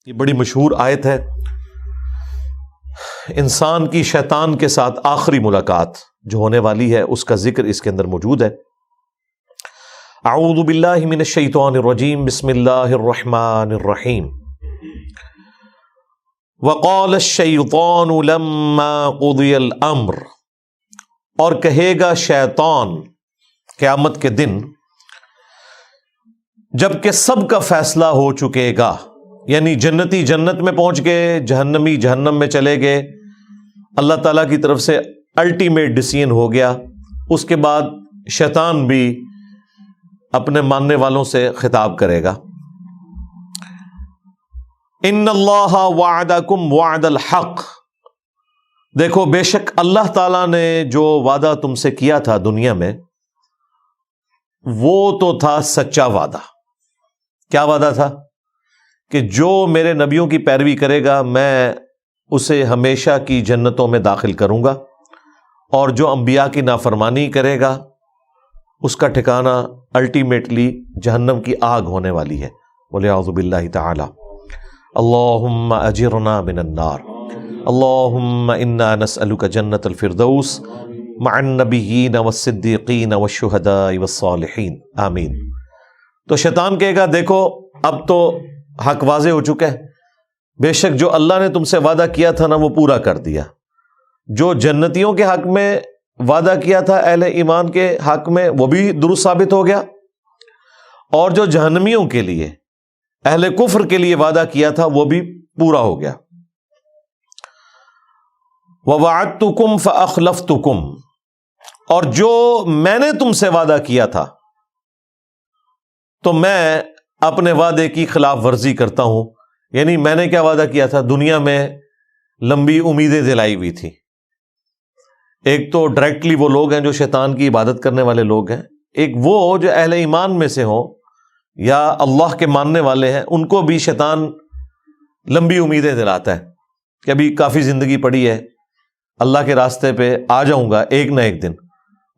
یہ بڑی مشہور آیت ہے، انسان کی شیطان کے ساتھ آخری ملاقات جو ہونے والی ہے اس کا ذکر اس کے اندر موجود ہے۔ اعوذ باللہ من الشیطان الرجیم، بسم اللہ الرحمن الرحیم۔ وقال الشیطان لما قضی الامر، اور کہے گا شیطان قیامت کے دن جب کہ سب کا فیصلہ ہو چکے گا، یعنی جنتی جنت میں پہنچ گئے، جہنمی جہنم میں چلے گئے، اللہ تعالیٰ کی طرف سے الٹیمیٹ ڈیسیژن ہو گیا، اس کے بعد شیطان بھی اپنے ماننے والوں سے خطاب کرے گا، ان اللہ وعدکم وعد الحق، دیکھو بے شک اللہ تعالیٰ نے جو وعدہ تم سے کیا تھا دنیا میں وہ تو تھا سچا وعدہ۔ کیا وعدہ تھا؟ کہ جو میرے نبیوں کی پیروی کرے گا میں اسے ہمیشہ کی جنتوں میں داخل کروں گا، اور جو انبیاء کی نافرمانی کرے گا اس کا ٹھکانہ الٹیمیٹلی جہنم کی آگ ہونے والی ہے۔ وَلِعَوْذُ بِاللَّهِ تَعَالَى اللہم اجرنا من النار، اللہم انا نسألک جنت الفردوس مع النبیین والصدیقین والشہداء والصالحین، آمین۔ تو شیطان کہے گا دیکھو اب تو حق واضح ہو چکا ہے، بے شک جو اللہ نے تم سے وعدہ کیا تھا نا وہ پورا کر دیا، جو جنتیوں کے حق میں وعدہ کیا تھا اہل ایمان کے حق میں وہ بھی درست ثابت ہو گیا، اور جو جہنمیوں کے لیے اہل کفر کے لیے وعدہ کیا تھا وہ بھی پورا ہو گیا۔ وَوَعَدْتُكُمْ فَأَخْلَفْتُكُمْ، اور جو میں نے تم سے وعدہ کیا تھا تو میں اپنے وعدے کی خلاف ورزی کرتا ہوں۔ یعنی میں نے کیا وعدہ کیا تھا؟ دنیا میں لمبی امیدیں دلائی ہوئی تھی۔ ایک تو ڈائریکٹلی وہ لوگ ہیں جو شیطان کی عبادت کرنے والے لوگ ہیں، ایک وہ جو اہل ایمان میں سے ہوں یا اللہ کے ماننے والے ہیں، ان کو بھی شیطان لمبی امیدیں دلاتا ہے کہ ابھی کافی زندگی پڑی ہے، اللہ کے راستے پہ آ جاؤں گا ایک نہ ایک دن،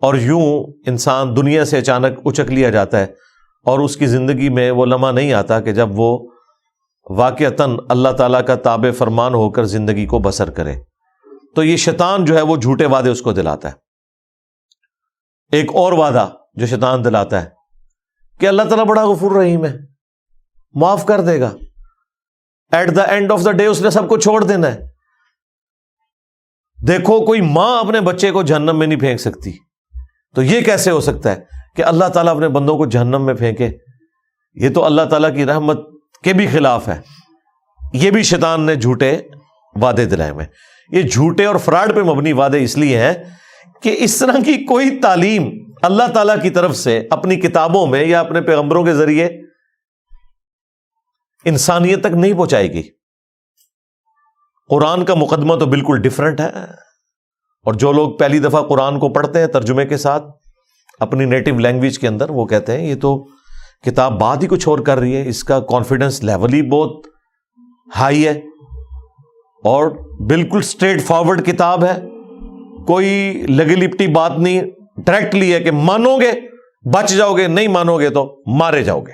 اور یوں انسان دنیا سے اچانک اچک لیا جاتا ہے، اور اس کی زندگی میں وہ لمحہ نہیں آتا کہ جب وہ واقعتاً اللہ تعالیٰ کا تابع فرمان ہو کر زندگی کو بسر کرے۔ تو یہ شیطان جو ہے وہ جھوٹے وعدے اس کو دلاتا ہے۔ ایک اور وعدہ جو شیطان دلاتا ہے کہ اللہ تعالیٰ بڑا غفور رحیم ہے، معاف کر دے گا، at the end of the day اس نے سب کو چھوڑ دینا ہے۔ دیکھو کوئی ماں اپنے بچے کو جہنم میں نہیں پھینک سکتی، تو یہ کیسے ہو سکتا ہے کہ اللہ تعالیٰ اپنے بندوں کو جہنم میں پھینکے؟ یہ تو اللہ تعالیٰ کی رحمت کے بھی خلاف ہے۔ یہ بھی شیطان نے جھوٹے وعدے دلائے ہوئے۔ یہ جھوٹے اور فراڈ پہ مبنی وعدے اس لیے ہیں کہ اس طرح کی کوئی تعلیم اللہ تعالیٰ کی طرف سے اپنی کتابوں میں یا اپنے پیغمبروں کے ذریعے انسانیت تک نہیں پہنچائے گی۔ قرآن کا مقدمہ تو بالکل ڈیفرنٹ ہے، اور جو لوگ پہلی دفعہ قرآن کو پڑھتے ہیں ترجمے کے ساتھ اپنی نیٹو لینگویج کے اندر، وہ کہتے ہیں یہ تو کتاب بات ہی کچھ اور کر رہی ہے، اس کا کانفیڈنس لیول ہی بہت ہائی ہے، اور بالکل اسٹریٹ فارورڈ کتاب ہے، کوئی لگی لپٹی بات نہیں، ڈائریکٹلی ہے کہ مانو گے بچ جاؤ گے، نہیں مانو گے تو مارے جاؤ گے۔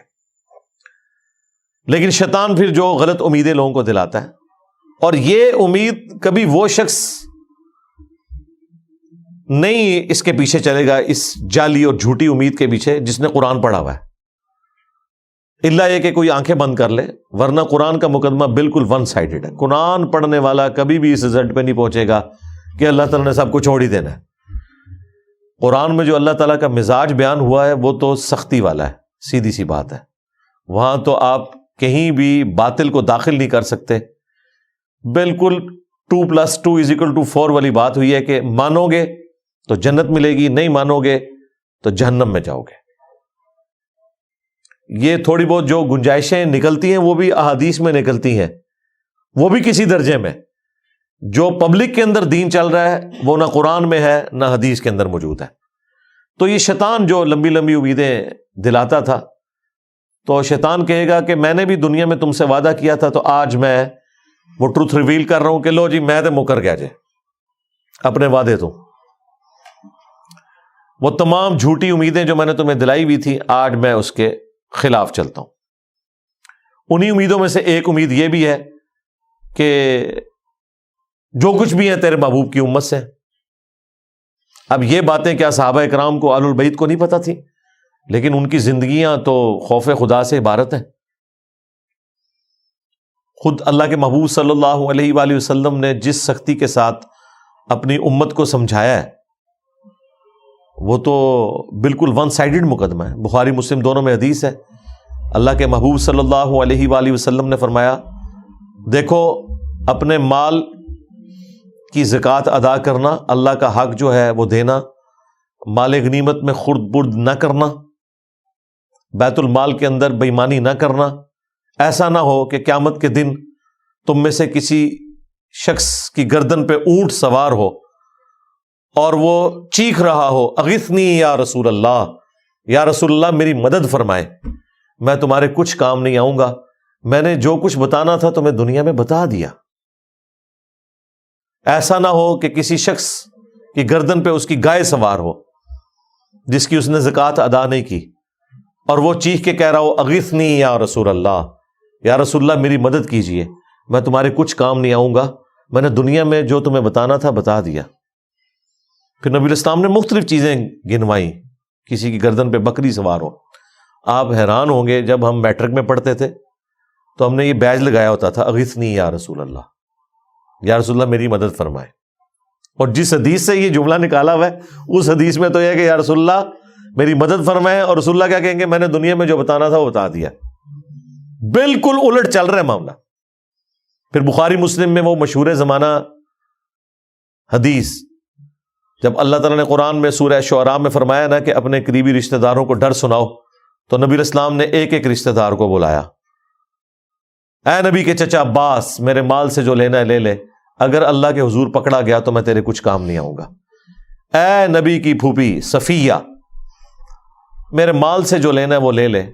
لیکن شیطان پھر جو غلط امیدیں لوگوں کو دلاتا ہے، اور یہ امید کبھی وہ شخص نہیں اس کے پیچھے چلے گا، اس جعلی اور جھوٹی امید کے پیچھے، جس نے قرآن پڑھا ہوا ہے، الا یہ کہ کوئی آنکھیں بند کر لے، ورنہ قرآن کا مقدمہ بالکل ون سائیڈڈ ہے۔ قرآن پڑھنے والا کبھی بھی اس رزلٹ پہ نہیں پہنچے گا کہ اللہ تعالیٰ نے سب کو چھوڑ ہی دینا ہے۔ قرآن میں جو اللہ تعالیٰ کا مزاج بیان ہوا ہے وہ تو سختی والا ہے، سیدھی سی بات ہے، وہاں تو آپ کہیں بھی باطل کو داخل نہیں کر سکتے۔ بالکل 2+2=4 والی بات ہوئی ہے کہ مانو گے تو جنت ملے گی، نہیں مانو گے تو جہنم میں جاؤ گے۔ یہ تھوڑی بہت جو گنجائشیں نکلتی ہیں وہ بھی احادیث میں نکلتی ہیں، وہ بھی کسی درجے میں۔ جو پبلک کے اندر دین چل رہا ہے وہ نہ قرآن میں ہے نہ حدیث کے اندر موجود ہے۔ تو یہ شیطان جو لمبی لمبی امیدیں دلاتا تھا، تو شیطان کہے گا کہ میں نے بھی دنیا میں تم سے وعدہ کیا تھا، تو آج میں وہ ٹروتھ ریویل کر رہا ہوں کہ لو جی میں تو مکر گیا جے اپنے وعدے تو، وہ تمام جھوٹی امیدیں جو میں نے تمہیں دلائی ہوئی تھی آج میں اس کے خلاف چلتا ہوں۔ انہی امیدوں میں سے ایک امید یہ بھی ہے کہ جو کچھ بھی ہے تیرے محبوب کی امت سے. اب یہ باتیں کیا صحابہ کرام کو، اہل البیت کو نہیں پتہ تھی؟ لیکن ان کی زندگیاں تو خوف خدا سے عبارت ہیں. خود اللہ کے محبوب صلی اللہ علیہ وآلہ وسلم نے جس سختی کے ساتھ اپنی امت کو سمجھایا ہے وہ تو بالکل ون سائیڈڈ مقدمہ ہے. بخاری مسلم دونوں میں حدیث ہے. اللہ کے محبوب صلی اللہ علیہ وآلہ وسلم نے فرمایا، دیکھو اپنے مال کی زکوٰۃ ادا کرنا، اللہ کا حق جو ہے وہ دینا، مال غنیمت میں خرد برد نہ کرنا، بیت المال کے اندر بے ایمانی نہ کرنا. ایسا نہ ہو کہ قیامت کے دن تم میں سے کسی شخص کی گردن پہ اونٹ سوار ہو اور وہ چیخ رہا ہو، اغثنی یا رسول اللہ، یا رسول اللہ میری مدد فرمائے، میں تمہارے کچھ کام نہیں آؤں گا، میں نے جو کچھ بتانا تھا تمہیں دنیا میں بتا دیا. ایسا نہ ہو کہ کسی شخص کی گردن پہ اس کی گائے سوار ہو جس کی اس نے زکوٰۃ ادا نہیں کی، اور وہ چیخ کے کہہ رہا ہو اغثنی یا رسول اللہ، یا رسول اللہ میری مدد کیجئے، میں تمہارے کچھ کام نہیں آؤں گا، میں نے دنیا میں جو تمہیں بتانا تھا بتا دیا. پھر نبی الاسلام نے مختلف چیزیں گنوائیں، کسی کی گردن پہ بکری سوار ہو. آپ حیران ہوں گے، جب ہم میٹرک میں پڑھتے تھے تو ہم نے یہ بیج لگایا ہوتا تھا، اغثنی یا رسول اللہ، یا رسول اللہ میری مدد فرمائے. اور جس حدیث سے یہ جملہ نکالا ہوا ہے اس حدیث میں تو یہ ہے کہ یا رسول اللہ میری مدد فرمائے، اور رسول اللہ کیا کہیں گے؟ میں نے دنیا میں جو بتانا تھا وہ بتا دیا. بالکل الٹ چل رہا ہے معاملہ. پھر بخاری مسلم میں وہ مشہور زمانہ حدیث، جب اللہ تعالیٰ نے قرآن میں سورہ شعراء میں فرمایا نا کہ اپنے قریبی رشتہ داروں کو ڈر سناؤ، تو نبی الاسلام نے ایک ایک رشتہ دار کو بلایا. اے نبی کے چچا عباس، میرے مال سے جو لینا ہے لے لے، اگر اللہ کے حضور پکڑا گیا تو میں تیرے کچھ کام نہیں آؤں گا. اے نبی کی پھوپھی صفیہ، میرے مال سے جو لینا ہے وہ لے لے،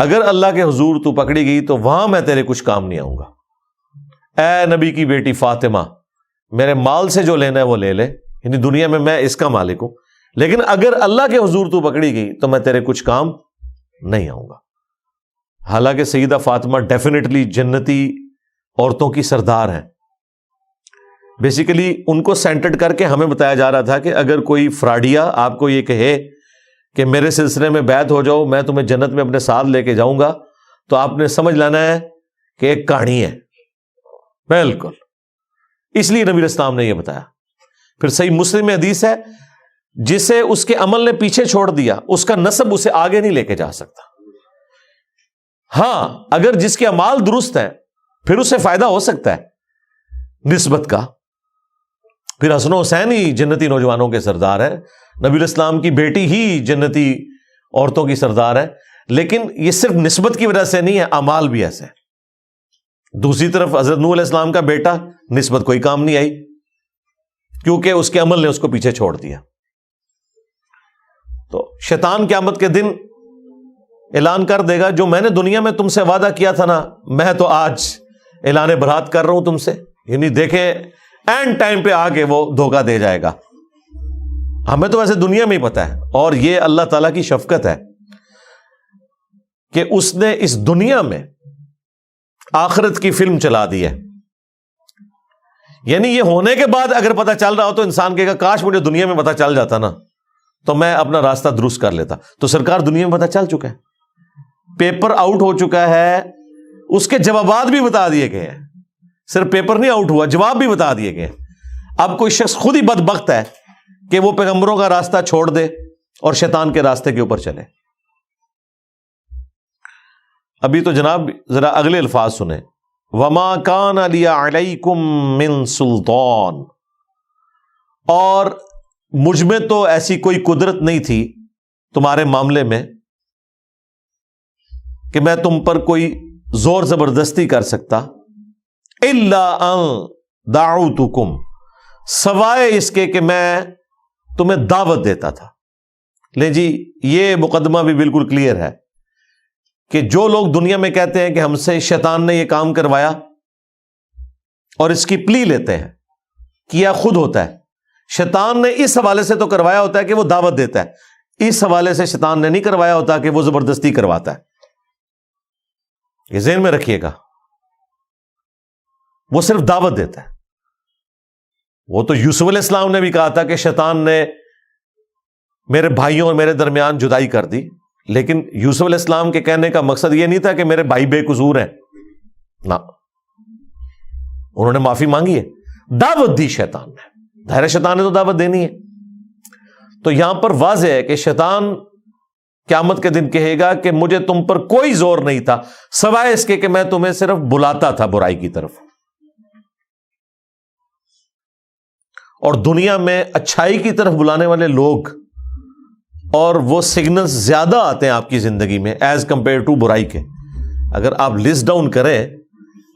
اگر اللہ کے حضور تو پکڑی گئی تو وہاں میں تیرے کچھ کام نہیں آؤں گا. اے نبی کی بیٹی فاطمہ، میرے مال سے جو لینا ہے وہ لے لے، یعنی دنیا میں میں اس کا مالک ہوں، لیکن اگر اللہ کے حضور تو پکڑی گئی تو میں تیرے کچھ کام نہیں آؤں گا. حالانکہ سیدہ فاطمہ ڈیفینیٹلی جنتی عورتوں کی سردار ہیں. بیسیکلی ان کو سینٹرڈ کر کے ہمیں بتایا جا رہا تھا کہ اگر کوئی فراڈیا آپ کو یہ کہے کہ میرے سلسلے میں بیعت ہو جاؤ، میں تمہیں جنت میں اپنے ساتھ لے کے جاؤں گا، تو آپ نے سمجھ لینا ہے کہ ایک کہانی ہے. بالکل اس لیے نبی اسلام نے یہ بتایا. پھر صحیح مسلم میں حدیث ہے، جسے اس کے عمل نے پیچھے چھوڑ دیا اس کا نسب اسے آگے نہیں لے کے جا سکتا. ہاں اگر جس کے اعمال درست ہیں پھر اسے فائدہ ہو سکتا ہے نسبت کا. پھر حسن و حسین ہی جنتی نوجوانوں کے سردار ہیں، نبی الاسلام کی بیٹی ہی جنتی عورتوں کی سردار ہے. لیکن یہ صرف نسبت کی وجہ سے نہیں ہے، اعمال بھی ایسے ہیں. دوسری طرف حضرت نوح علیہ السلام کا بیٹا، نسبت کوئی کام نہیں آئی کیونکہ اس کے عمل نے اس کو پیچھے چھوڑ دیا. تو شیطان قیامت کے دن اعلان کر دے گا، جو میں نے دنیا میں تم سے وعدہ کیا تھا نا، میں تو آج اعلان برات کر رہا ہوں تم سے. یعنی دیکھیں اینڈ ٹائم پہ آ کے وہ دھوکہ دے جائے گا. ہمیں تو ویسے دنیا میں ہی پتا ہے، اور یہ اللہ تعالیٰ کی شفقت ہے کہ اس نے اس دنیا میں آخرت کی فلم چلا دی ہے. یعنی یہ ہونے کے بعد اگر پتہ چل رہا ہو تو انسان کہے گا کاش مجھے دنیا میں پتہ چل جاتا نا تو میں اپنا راستہ درست کر لیتا. تو سرکار دنیا میں پتہ چل چکا ہے، پیپر آؤٹ ہو چکا ہے، اس کے جوابات بھی بتا دیے گئے ہیں. صرف پیپر نہیں آؤٹ ہوا، جواب بھی بتا دیے گئے. اب کوئی شخص خود ہی بدبخت ہے کہ وہ پیغمبروں کا راستہ چھوڑ دے اور شیطان کے راستے کے اوپر چلے. ابھی تو جناب ذرا اگلے الفاظ سنیں، وَمَا كَانَ لِيَ عَلَيْكُم مِّن سُلْطَان، اور مجھ میں تو ایسی کوئی قدرت نہیں تھی تمہارے معاملے میں کہ میں تم پر کوئی زور زبردستی کر سکتا، إِلَّا أَن دَعَوْتُكُمْ، سوائے اس کے کہ میں تمہیں دعوت دیتا تھا. لے جی یہ مقدمہ بھی بالکل کلیئر ہے کہ جو لوگ دنیا میں کہتے ہیں کہ ہم سے شیطان نے یہ کام کروایا اور اس کی پلی لیتے ہیں، کیا خود ہوتا ہے. شیطان نے اس حوالے سے تو کروایا ہوتا ہے کہ وہ دعوت دیتا ہے، اس حوالے سے شیطان نے نہیں کروایا ہوتا کہ وہ زبردستی کرواتا ہے. یہ ذہن میں رکھیے گا. وہ صرف دعوت دیتا ہے. وہ تو یوسف علیہ السلام نے بھی کہا تھا کہ شیطان نے میرے بھائیوں اور میرے درمیان جدائی کر دی، لیکن یوسف علیہ السلام کے کہنے کا مقصد یہ نہیں تھا کہ میرے بھائی بے قصور ہیں، نہ، انہوں نے معافی مانگی ہے، دعوت دی شیطان نے. ظاہر شیطان نے تو دعوت دینی ہے. تو یہاں پر واضح ہے کہ شیطان قیامت کے دن کہے گا کہ مجھے تم پر کوئی زور نہیں تھا سوائے اس کے کہ میں تمہیں صرف بلاتا تھا برائی کی طرف. اور دنیا میں اچھائی کی طرف بلانے والے لوگ اور وہ سگنل زیادہ آتے ہیں آپ کی زندگی میں ایز کمپیئر ٹو برائی کے. اگر آپ لسٹ ڈاؤن کریں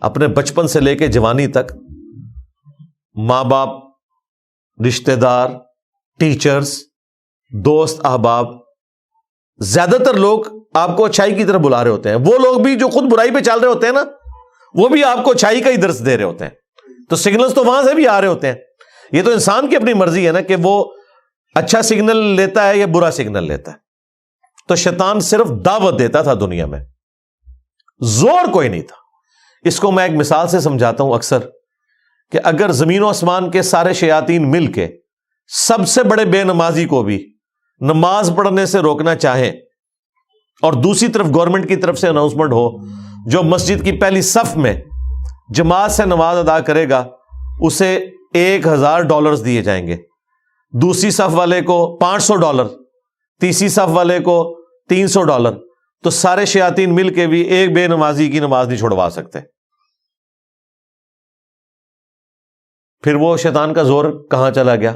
اپنے بچپن سے لے کے جوانی تک، ماں باپ، رشتہ دار، ٹیچرز، دوست، احباب، زیادہ تر لوگ آپ کو اچھائی کی طرف بلا رہے ہوتے ہیں. وہ لوگ بھی جو خود برائی پہ چل رہے ہوتے ہیں نا، وہ بھی آپ کو اچھائی کا ہی درس دے رہے ہوتے ہیں. تو سگنلز تو وہاں سے بھی آ رہے ہوتے ہیں. یہ تو انسان کی اپنی مرضی ہے نا کہ وہ اچھا سگنل لیتا ہے یا برا سگنل لیتا ہے. تو شیطان صرف دعوت دیتا تھا دنیا میں، زور کوئی نہیں تھا. اس کو میں ایک مثال سے سمجھاتا ہوں اکثر، کہ اگر زمین و آسمان کے سارے شیاطین مل کے سب سے بڑے بے نمازی کو بھی نماز پڑھنے سے روکنا چاہیں، اور دوسری طرف گورنمنٹ کی طرف سے اناؤنسمنٹ ہو جو مسجد کی پہلی صف میں جماعت سے نماز ادا کرے گا اسے $1000 دیے جائیں گے، دوسری صف والے کو $500، تیسری صف والے کو $300، تو سارے شیاطین مل کے بھی ایک بے نمازی کی نماز نہیں چھڑوا سکتے. پھر وہ شیطان کا زور کہاں چلا گیا؟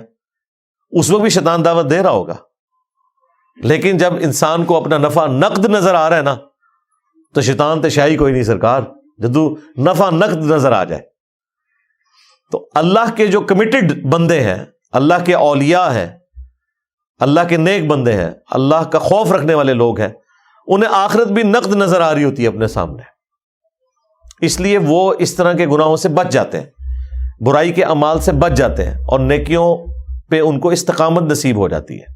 اس وقت بھی شیطان دعوت دے رہا ہوگا، لیکن جب انسان کو اپنا نفع نقد نظر آ رہا ہے نا، تو شیطان تے شاہی کوئی نہیں سرکار، جدو نفع نقد نظر آ جائے. تو اللہ کے جو کمیٹڈ بندے ہیں، اللہ کے اولیاء ہیں، اللہ کے نیک بندے ہیں، اللہ کا خوف رکھنے والے لوگ ہیں، انہیں آخرت بھی نقد نظر آ رہی ہوتی ہے اپنے سامنے. اس لیے وہ اس طرح کے گناہوں سے بچ جاتے ہیں، برائی کے اعمال سے بچ جاتے ہیں، اور نیکیوں پہ ان کو استقامت نصیب ہو جاتی ہے.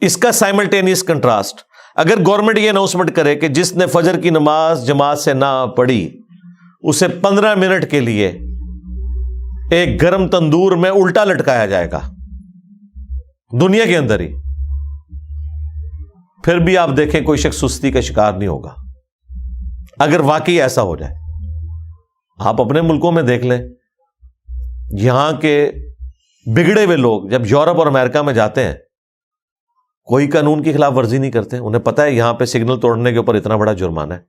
اس کا سائملٹینیس کنٹراسٹ، اگر گورنمنٹ یہ اناؤنسمنٹ کرے کہ جس نے فجر کی نماز جماعت سے نہ پڑھی اسے 15 منٹ کے لیے ایک گرم تندور میں الٹا لٹکایا جائے گا دنیا کے اندر ہی، پھر بھی آپ دیکھیں کوئی شخص سستی کا شکار نہیں ہوگا. اگر واقعی ایسا ہو جائے، آپ اپنے ملکوں میں دیکھ لیں، یہاں کے بگڑے ہوئے لوگ جب یورپ اور امریکہ میں جاتے ہیں کوئی قانون کی خلاف ورزی نہیں کرتے، انہیں پتہ ہے یہاں پہ سگنل توڑنے کے اوپر اتنا بڑا جرمانہ ہے،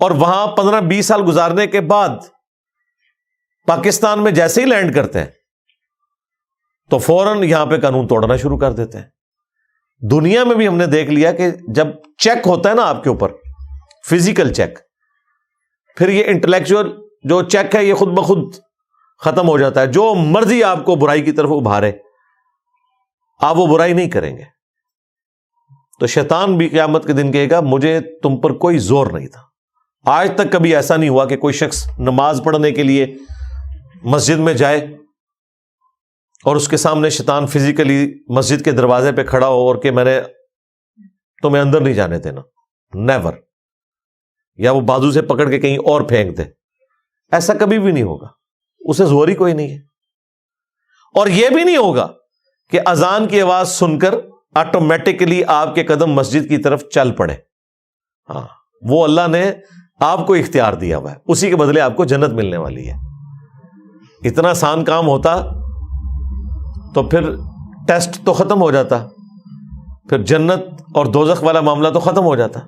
اور وہاں 15-20 سال گزارنے کے بعد پاکستان میں جیسے ہی لینڈ کرتے ہیں تو فوراً یہاں پہ قانون توڑنا شروع کر دیتے ہیں. دنیا میں بھی ہم نے دیکھ لیا کہ جب چیک ہوتا ہے نا آپ کے اوپر، فزیکل چیک، پھر یہ انٹلیکچوئل جو چیک ہے یہ خود بخود ختم ہو جاتا ہے. جو مرضی آپ کو برائی کی طرف ابھارے آپ وہ برائی نہیں کریں گے. تو شیطان بھی قیامت کے دن کہے گا مجھے تم پر کوئی زور نہیں تھا. آج تک کبھی ایسا نہیں ہوا کہ کوئی شخص نماز پڑھنے کے لیے مسجد میں جائے اور اس کے سامنے شیطان فزیکلی مسجد کے دروازے پہ کھڑا ہو اور کہ میں نے تمہیں اندر نہیں جانے دینا، نیور، یا وہ بازو سے پکڑ کے کہیں اور پھینک دے. ایسا کبھی بھی نہیں ہوگا، اسے زور ہی کوئی نہیں ہے. اور یہ بھی نہیں ہوگا کہ اذان کی آواز سن کر آٹومیٹکلی آپ کے قدم مسجد کی طرف چل پڑے. ہاں، وہ اللہ نے آپ کو اختیار دیا ہوا ہے، اسی کے بدلے آپ کو جنت ملنے والی ہے. اتنا آسان کام ہوتا تو پھر ٹیسٹ تو ختم ہو جاتا، پھر جنت اور دوزخ والا معاملہ تو ختم ہو جاتا.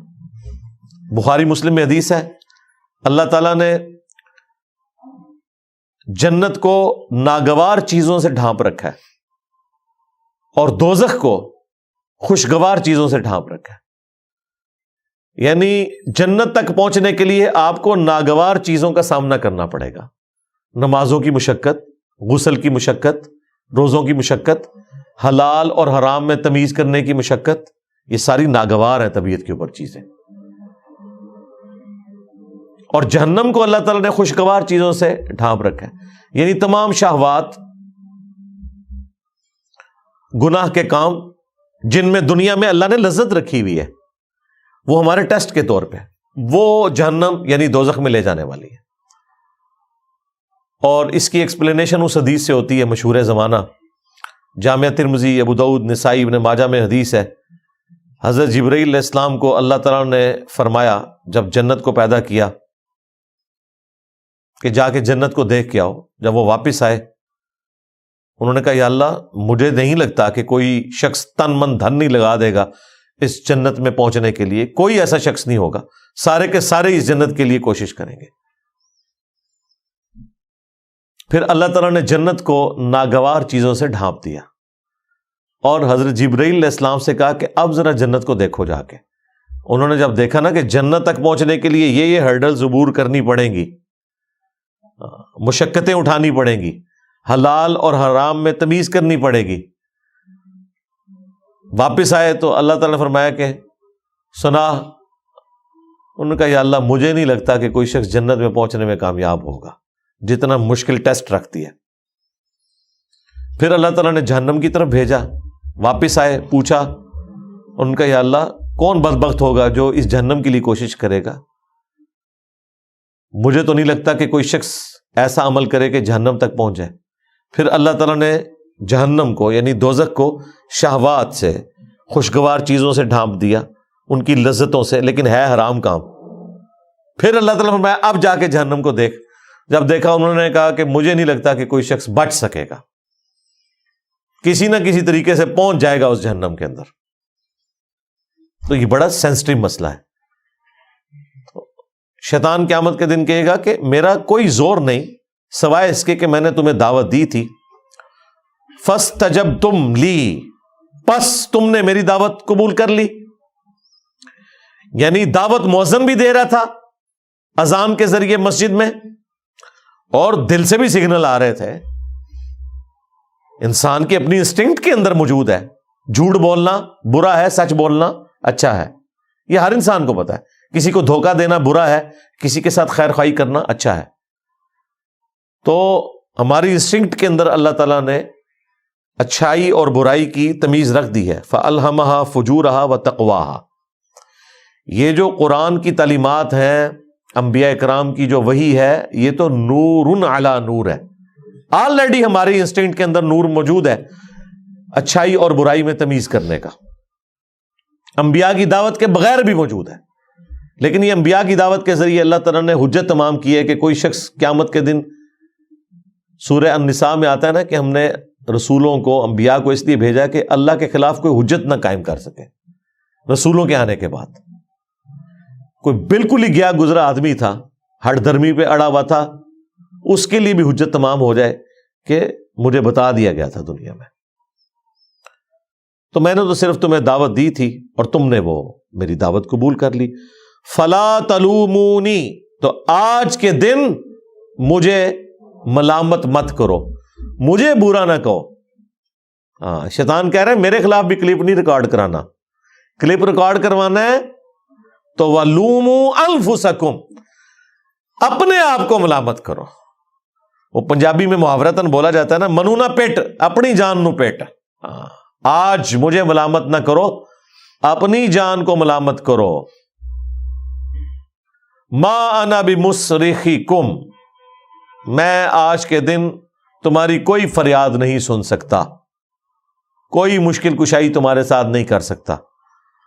بخاری مسلم میں حدیث ہے، اللہ تعالیٰ نے جنت کو ناگوار چیزوں سے ڈھانپ رکھا ہے اور دوزخ کو خوشگوار چیزوں سے ڈھانپ رکھا ہے. یعنی جنت تک پہنچنے کے لیے آپ کو ناگوار چیزوں کا سامنا کرنا پڑے گا. نمازوں کی مشقت، غسل کی مشقت، روزوں کی مشقت، حلال اور حرام میں تمیز کرنے کی مشقت، یہ ساری ناگوار ہیں طبیعت کے اوپر چیزیں. اور جہنم کو اللہ تعالیٰ نے خوشگوار چیزوں سے ڈھانپ رکھا ہے. یعنی تمام شہوات، گناہ کے کام جن میں دنیا میں اللہ نے لذت رکھی ہوئی ہے، وہ ہمارے ٹیسٹ کے طور پہ، وہ جہنم یعنی دوزخ میں لے جانے والی ہے۔ اور اس کی ایکسپلینیشن اس حدیث سے ہوتی ہے مشہور زمانہ، جامعہ ترمذی، ابو داؤد، نسائی، ابن ماجہ میں حدیث ہے۔ حضرت جبرائیل علیہ السلام کو اللہ تعالیٰ نے فرمایا جب جنت کو پیدا کیا کہ جا کے جنت کو دیکھ کے آؤ۔ جب وہ واپس آئے انہوں نے کہا یا اللہ مجھے نہیں لگتا کہ کوئی شخص تن من دھن نہیں لگا دے گا اس جنت میں پہنچنے کے لیے، کوئی ایسا شخص نہیں ہوگا، سارے کے سارے اس جنت کے لیے کوشش کریں گے۔ پھر اللہ تعالیٰ نے جنت کو ناگوار چیزوں سے ڈھانپ دیا اور حضرت جبرائیل علیہ السلام سے کہا کہ اب ذرا جنت کو دیکھو جا کے۔ انہوں نے جب دیکھا نا کہ جنت تک پہنچنے کے لیے یہ ہرڈلز عبور کرنی پڑیں گی، مشقتیں اٹھانی پڑیں گی، حلال اور حرام میں تمیز کرنی پڑے گی، واپس آئے تو اللہ تعالیٰ نے فرمایا کہ سنا۔ انہوں نے کہا یا اللہ مجھے نہیں لگتا کہ کوئی شخص جنت میں پہنچنے میں کامیاب ہوگا، جتنا مشکل ٹیسٹ رکھتی ہے۔ پھر اللہ تعالیٰ نے جہنم کی طرف بھیجا، واپس آئے، پوچھا، ان کا یا اللہ کون بدبخت ہوگا جو اس جہنم کے لیے کوشش کرے گا؟ مجھے تو نہیں لگتا کہ کوئی شخص ایسا عمل کرے کہ جہنم تک پہنچ جائے۔ پھر اللہ تعالیٰ نے جہنم کو یعنی دوزخ کو شہوات سے، خوشگوار چیزوں سے ڈھانپ دیا، ان کی لذتوں سے، لیکن ہے حرام کام۔ پھر اللہ تعالیٰ نے فرمایا اب جا کے جہنم کو دیکھ۔ جب دیکھا انہوں نے کہا کہ مجھے نہیں لگتا کہ کوئی شخص بچ سکے گا، کسی نہ کسی طریقے سے پہنچ جائے گا اس جہنم کے اندر۔ تو یہ بڑا سینسٹیو مسئلہ ہے۔ شیطان قیامت کے دن کہے گا کہ میرا کوئی زور نہیں سوائے اس کے کہ میں نے تمہیں دعوت دی تھی، فاستجبتم لی، پس تم نے میری دعوت قبول کر لی۔ یعنی دعوت مؤذن بھی دے رہا تھا اذان کے ذریعے مسجد میں، اور دل سے بھی سگنل آ رہے تھے۔ انسان کی اپنی انسٹنکٹ کے اندر موجود ہے، جھوٹ بولنا برا ہے، سچ بولنا اچھا ہے، یہ ہر انسان کو پتا ہے۔ کسی کو دھوکہ دینا برا ہے، کسی کے ساتھ خیر خواہی کرنا اچھا ہے۔ تو ہماری انسٹنکٹ کے اندر اللہ تعالیٰ نے اچھائی اور برائی کی تمیز رکھ دی ہے۔ فَأَلْهَمَهَا فُجُورَهَا وَتَقْوَاهَا۔ یہ جو قرآن کی تعلیمات ہیں، انبیاء اکرام کی جو وحی ہے، یہ تو نور علی نور ہے۔ آلریڈی ہماری انسٹنکٹ کے اندر نور موجود ہے اچھائی اور برائی میں تمیز کرنے کا، انبیاء کی دعوت کے بغیر بھی موجود ہے۔ لیکن یہ انبیاء کی دعوت کے ذریعے اللہ تعالیٰ نے حجت تمام کی ہے کہ کوئی شخص قیامت کے دن، سورہ النساء میں آتا ہے نا کہ ہم نے رسولوں کو، انبیاء کو اس لیے بھیجا کہ اللہ کے خلاف کوئی حجت نہ قائم کر سکے۔ رسولوں کے آنے کے بعد کوئی بالکل ہی گیا گزرا آدمی تھا، ہٹ دھرمی پہ اڑا ہوا تھا، اس کے لیے بھی حجت تمام ہو جائے کہ مجھے بتا دیا گیا تھا دنیا میں، تو میں نے تو صرف تمہیں دعوت دی تھی اور تم نے وہ میری دعوت قبول کر لی۔ فلا تلومونی، تو آج کے دن مجھے ملامت مت کرو، مجھے برا نہ کہو۔ ہاں، شیطان کہہ رہے ہیں میرے خلاف بھی کلپ نہیں ریکارڈ کرانا، کلپ ریکارڈ کروانا ہے تو وَلُومُوا أَنفُسَكُمْ، اپنے آپ کو ملامت کرو۔ وہ پنجابی میں محاورتاً بولا جاتا ہے نا، منو نہ پیٹ، اپنی جان نو پیٹ۔ آج مجھے ملامت نہ کرو، اپنی جان کو ملامت کرو۔ ما انا بمصرخکم، میں آج کے دن تمہاری کوئی فریاد نہیں سن سکتا، کوئی مشکل کشائی تمہارے ساتھ نہیں کر سکتا۔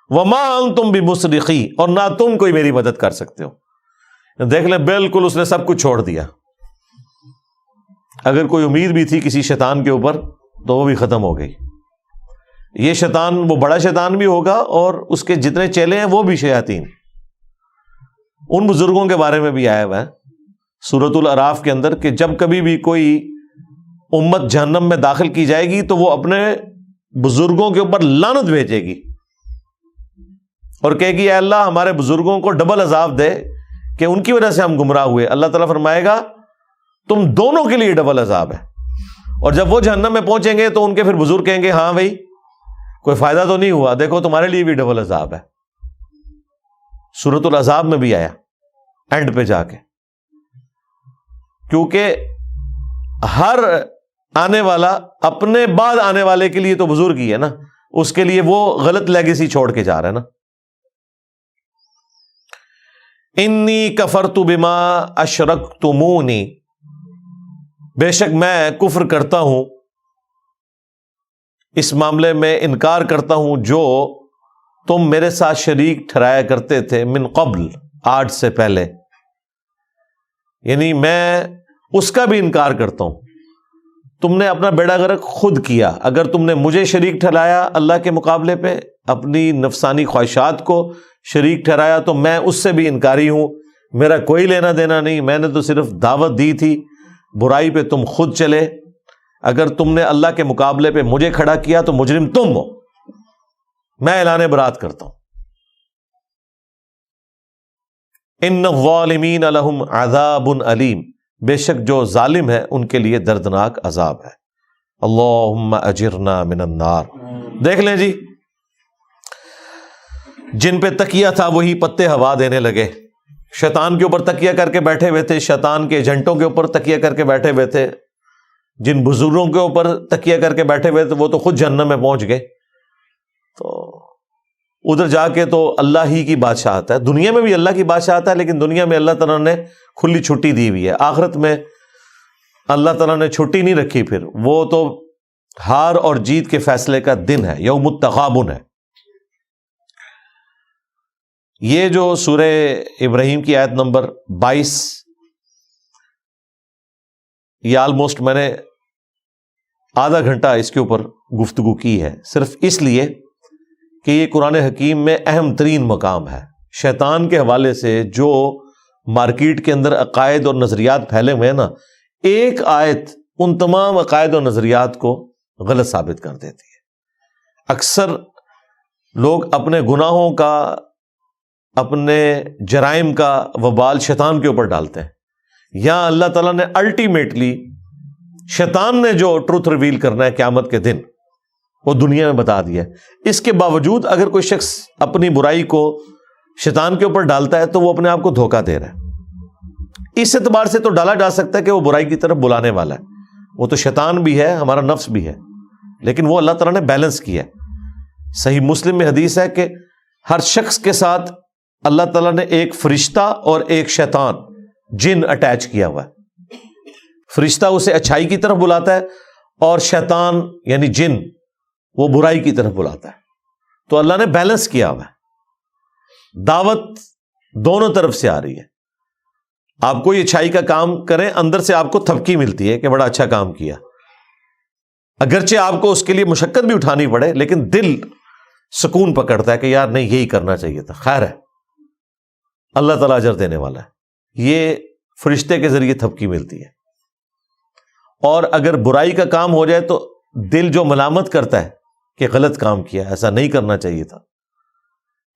وما انتم بمصرخی، اور نہ تم کوئی میری مدد کر سکتے ہو۔ دیکھ لیں بالکل اس نے سب کچھ چھوڑ دیا۔ اگر کوئی امید بھی تھی کسی شیطان کے اوپر تو وہ بھی ختم ہو گئی۔ یہ شیطان وہ بڑا شیطان بھی ہوگا اور اس کے جتنے چیلے ہیں وہ بھی شیاطین۔ ان بزرگوں کے بارے میں بھی آیا ہوا ہے سورۃ الاعراف کے اندر کہ جب کبھی بھی کوئی امت جہنم میں داخل کی جائے گی تو وہ اپنے بزرگوں کے اوپر لعنت بھیجے گی اور کہے گی اے اللہ ہمارے بزرگوں کو ڈبل عذاب دے کہ ان کی وجہ سے ہم گمراہ ہوئے۔ اللہ تعالیٰ فرمائے گا تم دونوں کے لیے ڈبل عذاب ہے۔ اور جب وہ جہنم میں پہنچیں گے تو ان کے پھر بزرگ کہیں گے ہاں بھائی کوئی فائدہ تو نہیں ہوا، دیکھو تمہارے لیے بھی ڈبل عذاب ہے۔ سورۃ العذاب میں بھی آیا اینڈ پہ جا کے، کیونکہ ہر آنے والا اپنے بعد آنے والے کے لیے تو بزرگ ہی ہے نا، اس کے لیے وہ غلط لیگیسی چھوڑ کے جا رہا ہے نا۔ انی کفرت بما اشرکتمونی، بے شک میں کفر کرتا ہوں، اس معاملے میں انکار کرتا ہوں جو تم میرے ساتھ شریک ٹھہرایا کرتے تھے، من قبل، آج سے پہلے، یعنی میں اس کا بھی انکار کرتا ہوں۔ تم نے اپنا بیڑا غرق خود کیا، اگر تم نے مجھے شریک ٹھہرایا اللہ کے مقابلے پہ، اپنی نفسانی خواہشات کو شریک ٹھہرایا، تو میں اس سے بھی انکاری ہوں، میرا کوئی لینا دینا نہیں، میں نے تو صرف دعوت دی تھی، برائی پہ تم خود چلے، اگر تم نے اللہ کے مقابلے پہ مجھے کھڑا کیا تو مجرم تم ہو، میں اعلان برات کرتا ہوں۔ ان الظالمین لہم عذاب علیم، بے شک جو ظالم ہے ان کے لیے دردناک عذاب ہے۔ اللہم اجرنا من النار۔ دیکھ لیں جی، جن پہ تکیہ تھا وہی پتے ہوا دینے لگے، شیطان کے اوپر تکیہ کر کے بیٹھے ہوئے تھے، شیطان کے ایجنٹوں کے اوپر تکیہ کر کے بیٹھے ہوئے تھے، جن بزرگوں کے اوپر تکیہ کر کے بیٹھے ہوئے تھے وہ تو خود جہنم میں پہنچ گئے۔ تو ادھر جا کے تو اللہ ہی کی بادشاہت ہے، دنیا میں بھی اللہ کی بادشاہت ہے، لیکن دنیا میں اللہ تعالیٰ نے کھلی چھٹی دی ہوئی ہے، آخرت میں اللہ تعالیٰ نے چھٹی نہیں رکھی، پھر وہ تو ہار اور جیت کے فیصلے کا دن ہے، یوم التغابن ہے۔ یہ جو سورہ ابراہیم کی آیت نمبر 22، یہ آلموسٹ میں نے آدھا گھنٹہ اس کے اوپر گفتگو کی ہے، صرف اس لیے کہ یہ قرآن حکیم میں اہم ترین مقام ہے۔ شیطان کے حوالے سے جو مارکیٹ کے اندر عقائد اور نظریات پھیلے ہوئے ہیں نا، ایک آیت ان تمام عقائد اور نظریات کو غلط ثابت کر دیتی ہے۔ اکثر لوگ اپنے گناہوں کا، اپنے جرائم کا وبال شیطان کے اوپر ڈالتے ہیں، یا اللہ تعالیٰ نے الٹیمیٹلی شیطان نے جو ٹروتھ ریویل کرنا ہے قیامت کے دن وہ دنیا میں بتا دیا ہے۔ اس کے باوجود اگر کوئی شخص اپنی برائی کو شیطان کے اوپر ڈالتا ہے تو وہ اپنے آپ کو دھوکہ دے رہا ہے۔ اس اعتبار سے تو ڈالا جا سکتا ہے کہ وہ برائی کی طرف بلانے والا ہے، وہ تو شیطان بھی ہے، ہمارا نفس بھی ہے، لیکن وہ اللہ تعالیٰ نے بیلنس کیا ہے۔ صحیح مسلم میں حدیث ہے کہ ہر شخص کے ساتھ اللہ تعالیٰ نے ایک فرشتہ اور ایک شیطان، جن اٹیچ کیا ہوا ہے۔ فرشتہ اسے اچھائی کی طرف بلاتا ہے اور شیطان یعنی جن وہ برائی کی طرف بلاتا ہے۔ تو اللہ نے بیلنس کیا ہوا ہے، دعوت دونوں طرف سے آ رہی ہے۔ آپ کوئی اچھائی کا کام کریں، اندر سے آپ کو تھپکی ملتی ہے کہ بڑا اچھا کام کیا، اگرچہ آپ کو اس کے لیے مشقت بھی اٹھانی پڑے، لیکن دل سکون پکڑتا ہے کہ یار نہیں، یہی کرنا چاہیے تھا، خیر ہے، اللہ تعالیٰ اجر دینے والا ہے۔ یہ فرشتے کے ذریعے تھپکی ملتی ہے۔ اور اگر برائی کا کام ہو جائے تو دل جو ملامت کرتا ہے کہ غلط کام کیا، ایسا نہیں کرنا چاہیے تھا،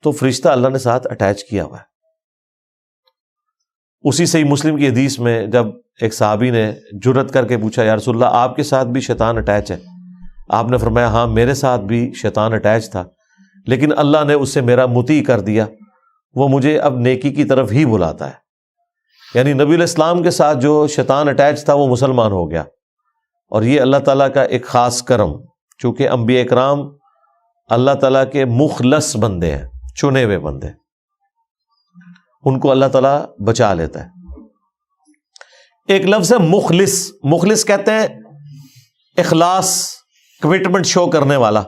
تو فرشتہ اللہ نے ساتھ اٹیچ کیا ہوا ہے۔ اسی صحیح مسلم کی حدیث میں جب ایک صحابی نے جرت کر کے پوچھا، یا رسول اللہ آپ کے ساتھ بھی شیطان اٹیچ ہے؟ آپ نے فرمایا ہاں میرے ساتھ بھی شیطان اٹیچ تھا، لیکن اللہ نے اسے میرا مطیع کر دیا، وہ مجھے اب نیکی کی طرف ہی بلاتا ہے۔ یعنی نبی علیہ السلام کے ساتھ جو شیطان اٹیچ تھا وہ مسلمان ہو گیا، اور یہ اللہ تعالیٰ کا ایک خاص کرم، چونکہ انبیاء اکرام اللہ تعالیٰ کے مخلص بندے ہیں، چنے ہوئے بندے، ان کو اللہ تعالیٰ بچا لیتا ہے۔ ایک لفظ ہے مخلص، مخلص کہتے ہیں اخلاص، کمٹمنٹ شو کرنے والا۔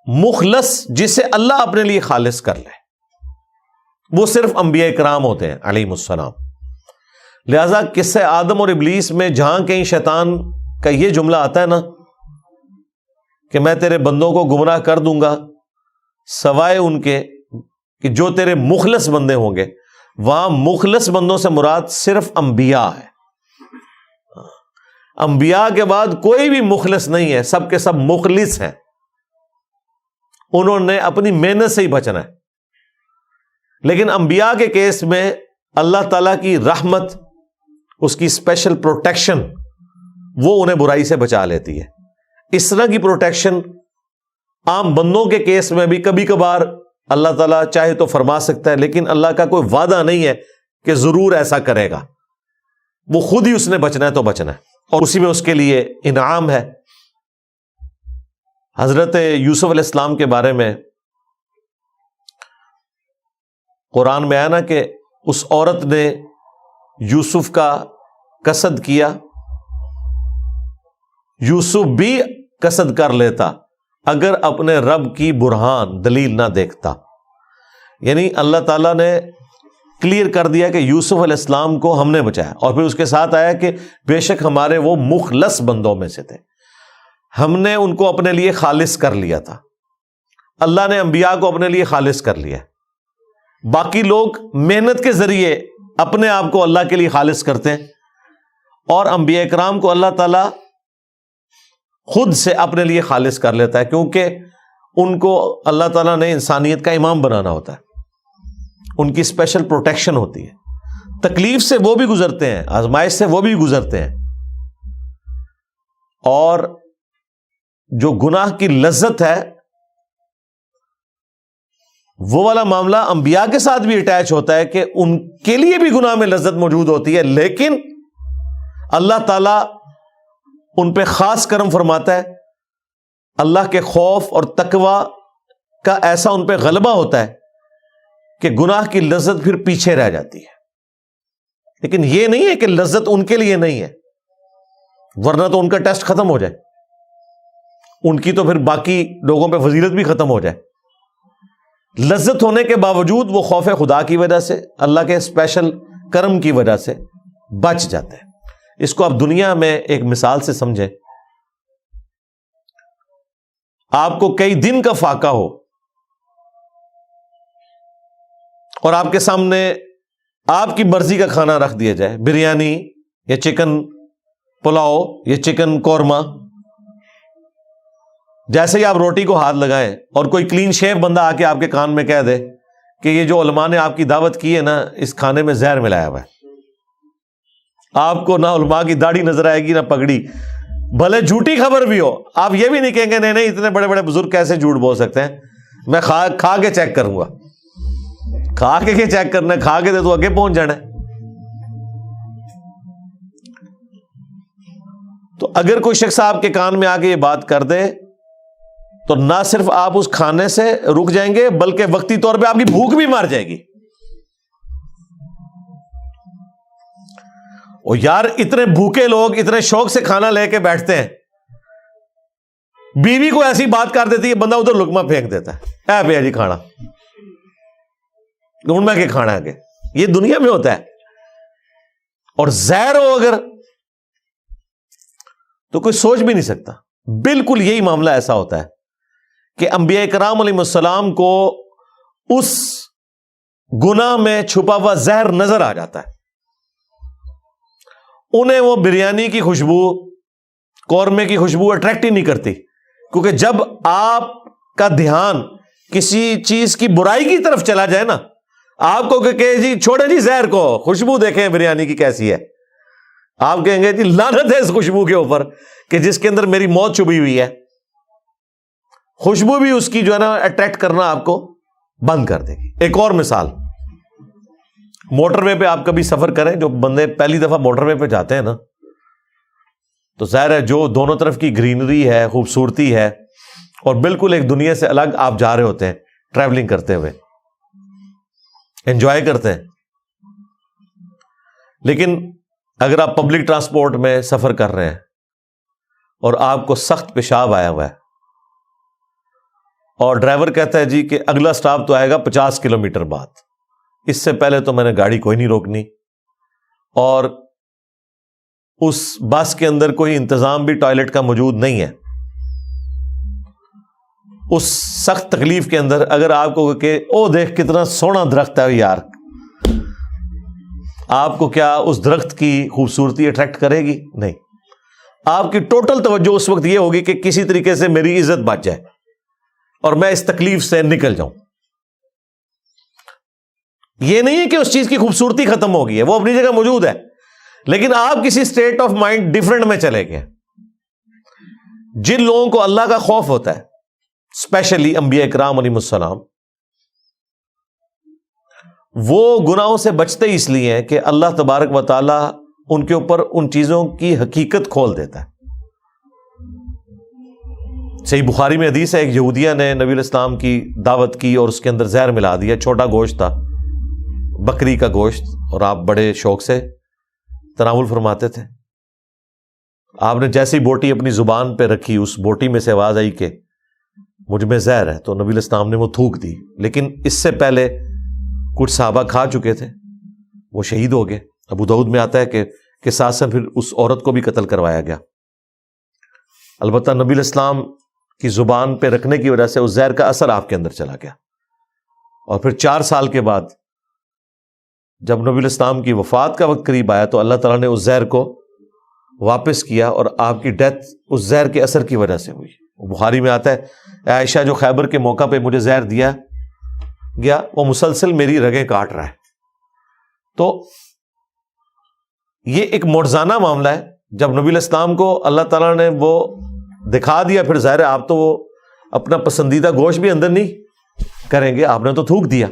مخلص جسے اللہ اپنے لیے خالص کر لے، وہ صرف انبیاء اکرام ہوتے ہیں علیہم السلام۔ لہذا قصہ آدم اور ابلیس میں جہاں کہیں شیطان کا یہ جملہ آتا ہے نا کہ میں تیرے بندوں کو گمراہ کر دوں گا سوائے ان کے کہ جو تیرے مخلص بندے ہوں گے، وہاں مخلص بندوں سے مراد صرف انبیاء ہے۔ انبیاء کے بعد کوئی بھی مخلص نہیں ہے، سب کے سب مخلص ہیں، انہوں نے اپنی محنت سے ہی بچنا ہے۔ لیکن انبیاء کے کیس میں اللہ تعالیٰ کی رحمت، اس کی اسپیشل پروٹیکشن، وہ انہیں برائی سے بچا لیتی ہے۔ اس طرح کی پروٹیکشن عام بندوں کے کیس میں بھی کبھی کبھار اللہ تعالیٰ چاہے تو فرما سکتا ہے، لیکن اللہ کا کوئی وعدہ نہیں ہے کہ ضرور ایسا کرے گا، وہ خود ہی اس نے بچنا ہے تو بچنا ہے، اور اسی میں اس کے لیے انعام ہے۔ حضرت یوسف علیہ السلام کے بارے میں قرآن میں آیا نا کہ اس عورت نے یوسف کا قصد کیا، یوسف بھی قصد کر لیتا اگر اپنے رب کی برہان دلیل نہ دیکھتا. یعنی اللہ تعالیٰ نے کلیئر کر دیا کہ یوسف علیہ السلام کو ہم نے بچایا، اور پھر اس کے ساتھ آیا کہ بے شک ہمارے وہ مخلص بندوں میں سے تھے، ہم نے ان کو اپنے لیے خالص کر لیا تھا. اللہ نے انبیاء کو اپنے لیے خالص کر لیا. باقی لوگ محنت کے ذریعے اپنے آپ کو اللہ کے لیے خالص کرتے ہیں، اور انبیاء کرام کو اللہ تعالیٰ خود سے اپنے لیے خالص کر لیتا ہے، کیونکہ ان کو اللہ تعالیٰ نے انسانیت کا امام بنانا ہوتا ہے. ان کی اسپیشل پروٹیکشن ہوتی ہے. تکلیف سے وہ بھی گزرتے ہیں، آزمائش سے وہ بھی گزرتے ہیں، اور جو گناہ کی لذت ہے وہ والا معاملہ انبیاء کے ساتھ بھی اٹیچ ہوتا ہے کہ ان کے لیے بھی گناہ میں لذت موجود ہوتی ہے، لیکن اللہ تعالیٰ ان پہ خاص کرم فرماتا ہے. اللہ کے خوف اور تقوی کا ایسا ان پہ غلبہ ہوتا ہے کہ گناہ کی لذت پھر پیچھے رہ جاتی ہے. لیکن یہ نہیں ہے کہ لذت ان کے لیے نہیں ہے، ورنہ تو ان کا ٹیسٹ ختم ہو جائے، ان کی تو پھر باقی لوگوں پہ فضیلت بھی ختم ہو جائے. لذت ہونے کے باوجود وہ خوف خدا کی وجہ سے، اللہ کے اسپیشل کرم کی وجہ سے بچ جاتے ہیں. اس کو آپ دنیا میں ایک مثال سے سمجھیں. آپ کو کئی دن کا فاقہ ہو اور آپ کے سامنے آپ کی مرضی کا کھانا رکھ دیا جائے، بریانی یا چکن پلاؤ یا چکن قورمہ، جیسے ہی آپ روٹی کو ہاتھ لگائیں اور کوئی کلین شیف بندہ آ کے آپ کے کان میں کہہ دے کہ یہ جو علماء نے آپ کی دعوت کی ہے نا، اس کھانے میں زہر ملایا ہوا ہے، آپ کو نہ علماء کی داڑھی نظر آئے گی نہ پگڑی، بھلے جھوٹی خبر بھی ہو، آپ یہ بھی نہیں کہیں گے نہیں اتنے بڑے بڑے بزرگ کیسے جھوٹ بول سکتے ہیں، میں کھا کے چیک کروں گا. کھا کے چیک کرنا ہے؟ کھا کے تو آگے پہنچ جانا ہے. تو اگر کوئی شخص آپ کے کان میں آ کے یہ بات کر دے تو نہ صرف آپ اس کھانے سے رک جائیں گے بلکہ وقتی طور پہ آپ کی بھوک بھی مار جائے گی. اور یار اتنے بھوکے لوگ اتنے شوق سے کھانا لے کے بیٹھتے ہیں، بیوی کو ایسی بات کر دیتی ہے بندہ ادھر لقمہ پھینک دیتا ہے، اے بھیا جی کھانا ڈھونڈ میں کہ کھانا ہے. یہ دنیا میں ہوتا ہے. اور زہر ہو اگر تو کوئی سوچ بھی نہیں سکتا. بالکل یہی معاملہ ایسا ہوتا ہے کہ انبیاء کرام علیہ السلام کو اس گناہ میں چھپا ہوا زہر نظر آ جاتا ہے. انہیں وہ بریانی کی خوشبو، قورمے کی خوشبو اٹریکٹ ہی نہیں کرتی، کیونکہ جب آپ کا دھیان کسی چیز کی برائی کی طرف چلا جائے نا، آپ کو کہ جی چھوڑے جی زہر کو، خوشبو دیکھیں بریانی کی کیسی ہے، آپ کہیں گے جی لعنت ہے اس خوشبو کے اوپر کہ جس کے اندر میری موت چھپی ہوئی ہے. خوشبو بھی اس کی جو ہے نا اٹریکٹ کرنا آپ کو بند کر دے گی. ایک اور مثال، موٹر وے پہ آپ کبھی سفر کریں، جو بندے پہلی دفعہ موٹر وے پہ جاتے ہیں نا، تو ظاہر ہے جو دونوں طرف کی گرینری ہے، خوبصورتی ہے، اور بالکل ایک دنیا سے الگ آپ جا رہے ہوتے ہیں ٹریولنگ کرتے ہوئے، انجوائے کرتے ہیں. لیکن اگر آپ پبلک ٹرانسپورٹ میں سفر کر رہے ہیں اور آپ کو سخت پیشاب آیا ہوا ہے اور ڈرائیور کہتا ہے جی کہ اگلا سٹاپ تو آئے گا 50 کلومیٹر بعد، اس سے پہلے تو میں نے گاڑی کوئی نہیں روکنی، اور اس بس کے اندر کوئی انتظام بھی ٹوائلٹ کا موجود نہیں ہے، اس سخت تکلیف کے اندر اگر آپ کو کہ او دیکھ کتنا سونا درخت ہے یار، آپ کو کیا اس درخت کی خوبصورتی اٹریکٹ کرے گی؟ نہیں. آپ کی ٹوٹل توجہ اس وقت یہ ہوگی کہ کسی طریقے سے میری عزت بچ جائے اور میں اس تکلیف سے نکل جاؤں. یہ نہیں ہے کہ اس چیز کی خوبصورتی ختم ہوگی ہے، وہ اپنی جگہ موجود ہے، لیکن آپ کسی اسٹیٹ آف مائنڈ ڈفرنٹ میں چلے گئے. جن لوگوں کو اللہ کا خوف ہوتا ہے، اسپیشلی انبیاء کرام علیہ السلام، وہ گناہوں سے بچتے اس لیے ہیں کہ اللہ تبارک و تعالی ان کے اوپر ان چیزوں کی حقیقت کھول دیتا ہے. صحیح بخاری میں حدیث ہے، ایک یہودیہ نے نبی علیہ السلام کی دعوت کی اور اس کے اندر زہر ملا دیا، چھوٹا گوشت تھا، بکری کا گوشت اور آپ بڑے شوق سے تناول فرماتے تھے. آپ نے جیسی بوٹی اپنی زبان پہ رکھی اس بوٹی میں سے آواز آئی کہ مجھ میں زہر ہے, تو نبی علیہ السلام نے وہ تھوک دی. لیکن اس سے پہلے کچھ صحابہ کھا چکے تھے, وہ شہید ہو گئے. ابو داؤد میں آتا ہے کہ ساتھ سے پھر اس عورت کو بھی قتل کروایا گیا. البتہ نبی علیہ السلام کی زبان پہ رکھنے کی وجہ سے اس زہر کا اثر آپ کے اندر چلا گیا. اور پھر 4 سال کے بعد جب نبی علیہ السلام کی وفات کا وقت قریب آیا تو اللہ تعالیٰ نے اس زہر کو واپس کیا اور آپ کی ڈیتھ اس زہر کے اثر کی وجہ سے ہوئی. بخاری میں آتا ہے عائشہ جو خیبر کے موقع پہ مجھے زہر دیا گیا وہ مسلسل میری رگیں کاٹ رہا ہے. تو یہ ایک معجزانہ معاملہ ہے. جب نبی علیہ السلام کو اللہ تعالیٰ نے وہ دکھا دیا, پھر ظاہر ہے آپ تو وہ اپنا پسندیدہ گوشت بھی اندر نہیں کریں گے, آپ نے تو تھوک دیا.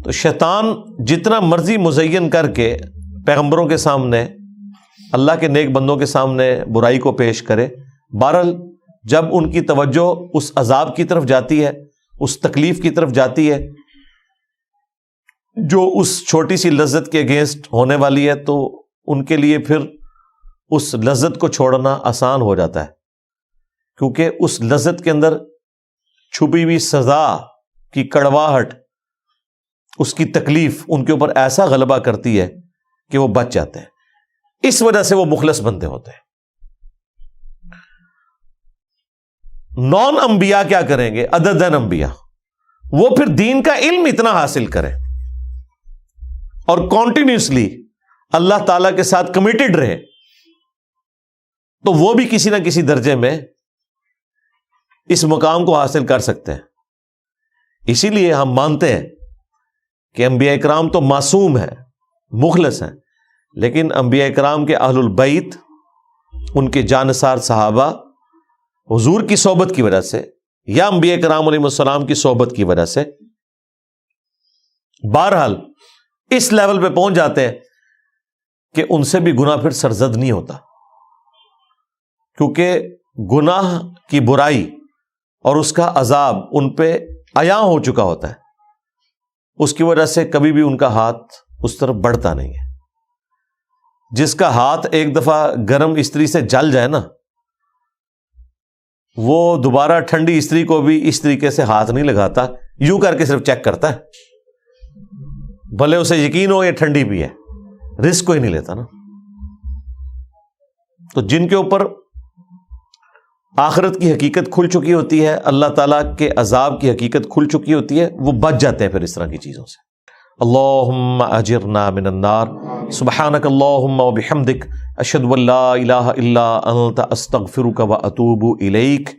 تو شیطان جتنا مرضی مزین کر کے پیغمبروں کے سامنے, اللہ کے نیک بندوں کے سامنے برائی کو پیش کرے, بہرحال جب ان کی توجہ اس عذاب کی طرف جاتی ہے, اس تکلیف کی طرف جاتی ہے جو اس چھوٹی سی لذت کے اگینسٹ ہونے والی ہے, تو ان کے لیے پھر اس لذت کو چھوڑنا آسان ہو جاتا ہے, کیونکہ اس لذت کے اندر چھپی ہوئی سزا کی کڑواہٹ, اس کی تکلیف ان کے اوپر ایسا غلبہ کرتی ہے کہ وہ بچ جاتے ہیں. اس وجہ سے وہ مخلص بندے ہوتے ہیں. نان انبیاء کیا کریں گے عددن انبیاء, وہ پھر دین کا علم اتنا حاصل کریں اور کانٹینیوسلی اللہ تعالی کے ساتھ کمیٹڈ رہے, تو وہ بھی کسی نہ کسی درجے میں اس مقام کو حاصل کر سکتے ہیں. اسی لیے ہم مانتے ہیں کہ انبیاء اکرام تو معصوم ہیں, مخلص ہیں, لیکن انبیاء اکرام کے اہل البیت, ان کے جانثار صحابہ حضور کی صحبت کی وجہ سے یا انبیاء اکرام علیہ السلام کی صحبت کی وجہ سے بہرحال اس لیول پہ پہنچ جاتے ہیں کہ ان سے بھی گناہ پھر سرزد نہیں ہوتا, کیونکہ گناہ کی برائی اور اس کا عذاب ان پہ عیاں ہو چکا ہوتا ہے. اس کی وجہ سے کبھی بھی ان کا ہاتھ اس طرف بڑھتا نہیں ہے. جس کا ہاتھ ایک دفعہ گرم استری سے جل جائے نا, وہ دوبارہ ٹھنڈی استری کو بھی اس طریقے سے ہاتھ نہیں لگاتا, یوں کر کے صرف چیک کرتا ہے, بھلے اسے یقین ہو یہ ٹھنڈی بھی ہے, رسک کو ہی نہیں لیتا نا. تو جن کے اوپر آخرت کی حقیقت کھل چکی ہوتی ہے, اللہ تعالیٰ کے عذاب کی حقیقت کھل چکی ہوتی ہے, وہ بچ جاتے ہیں پھر اس طرح کی چیزوں سے. اللہم اجرنا من النار, سبحانک اللہم و بحمدک, اشہد ان لا الہ الا انت, استغفرک و اتوب الیک,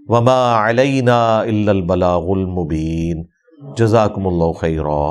وما علینا الا البلاغ المبین. جزاکم اللہ خیرا.